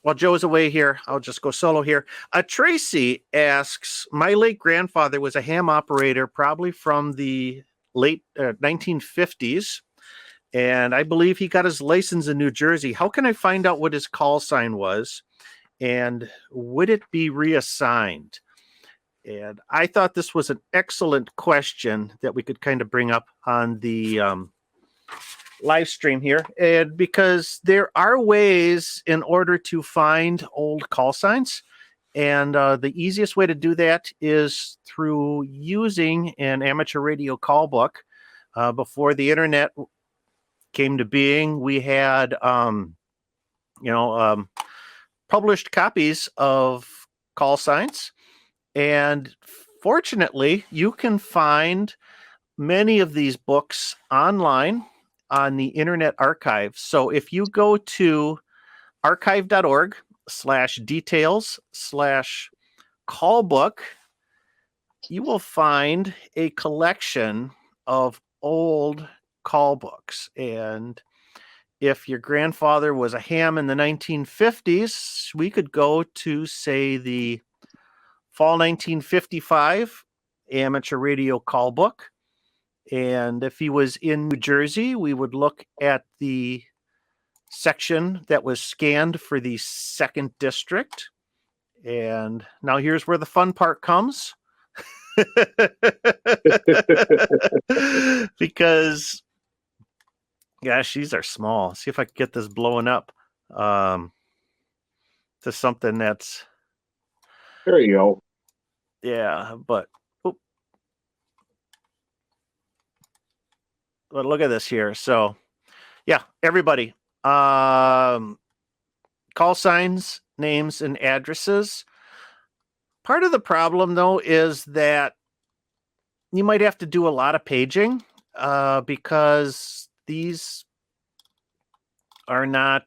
while Joe's away here, I'll just go solo here. Tracy asks, my late grandfather was a ham operator, probably from the late 1950s. And I believe he got his license in New Jersey. How can I find out what his call sign was? And would it be reassigned? And I thought this was an excellent question that we could kind of bring up on the live stream here. And because there are ways in order to find old call signs. And the easiest way to do that is through using an amateur radio call book. Before the internet came to being, we had, published copies of call signs. And fortunately, you can find many of these books online on the Internet Archive. So if you go to archive.org/details/callbook, you will find a collection of old call books. And if your grandfather was a ham in the 1950s, we could go to, say, the fall 1955 amateur radio call book. And if he was in New Jersey, we would look at the section that was scanned for the 2nd District. And now here's where the fun part comes. Because, gosh, these are small. See if I can get this blowing up to something that's... There you go. Yeah, but look at this here. So, yeah, everybody. Call signs, names, and addresses. Part of the problem, though, is that you might have to do a lot of paging because these are not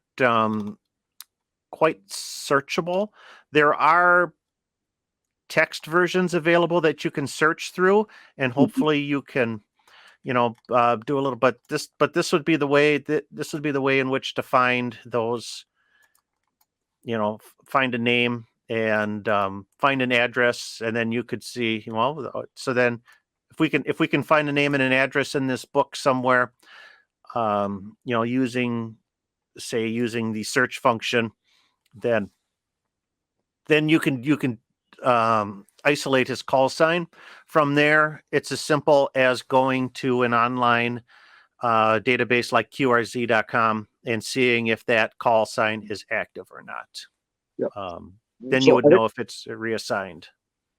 quite searchable. There are text versions available that you can search through, and hopefully you can, do a little. But this would be the way in which to find those. Find a name and find an address, and then you could see. So then, if we can find a name and an address in this book somewhere, using the search function, then you can isolate his call sign. From there, it's as simple as going to an online database like QRZ.com and seeing if that call sign is active or not. Yep. Then you would know if it's reassigned.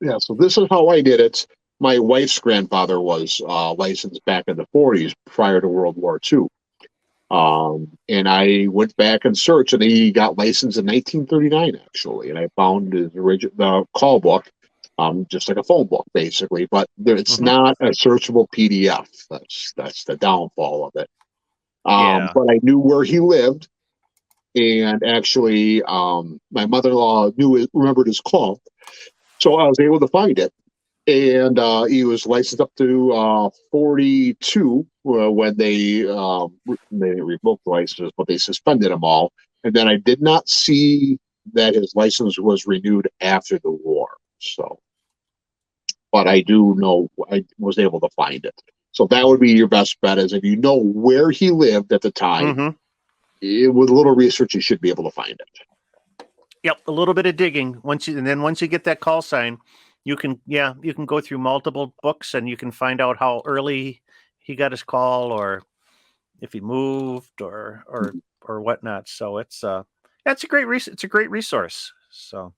Yeah, so this is how I did it. My wife's grandfather was licensed back in the 40s prior to World War II. And I went back and searched, and he got licensed in 1939, actually. And I found the call book, just like a phone book, basically. But it's not a searchable PDF. That's the downfall of it. But I knew where he lived, and actually, my mother-in-law remembered his call, so I was able to find it. And he was licensed up to 42 when they revoked the licenses, but they suspended them all. And then I did not see that his license was renewed after the war. So, but I do know I was able to find it. So that would be your best bet, is if you know where he lived at the time. With a little research, you should be able to find it. Yep, a little bit of digging. Once you get that call sign, you can go through multiple books and you can find out how early he got his call, or if he moved, or whatnot. So it's a great resource. So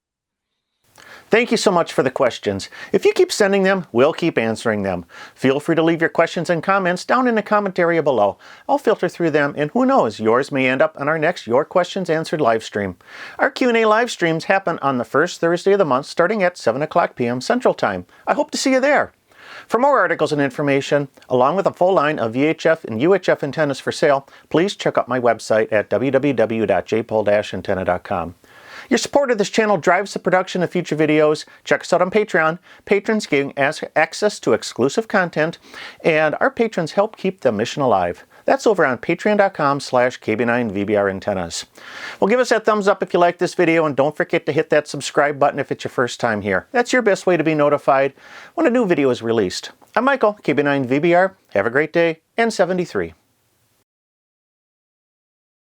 thank you so much for the questions. If you keep sending them, we'll keep answering them. Feel free to leave your questions and comments down in the comment area below. I'll filter through them, and who knows, yours may end up on our next Your Questions Answered live stream. Our Q&A live streams happen on the first Thursday of the month, starting at 7:00 p.m. Central Time. I hope to see you there. For more articles and information, along with a full line of VHF and UHF antennas for sale, please check out my website at www.jpol-antenna.com. Your support of this channel drives the production of future videos. Check us out on Patreon. Patrons gain access to exclusive content, and our patrons help keep the mission alive. That's over on patreon.com/KB9VBR Antennas. Well, give us that thumbs up if you like this video, and don't forget to hit that subscribe button if it's your first time here. That's your best way to be notified when a new video is released. I'm Michael, KB9VBR. Have a great day, and 73.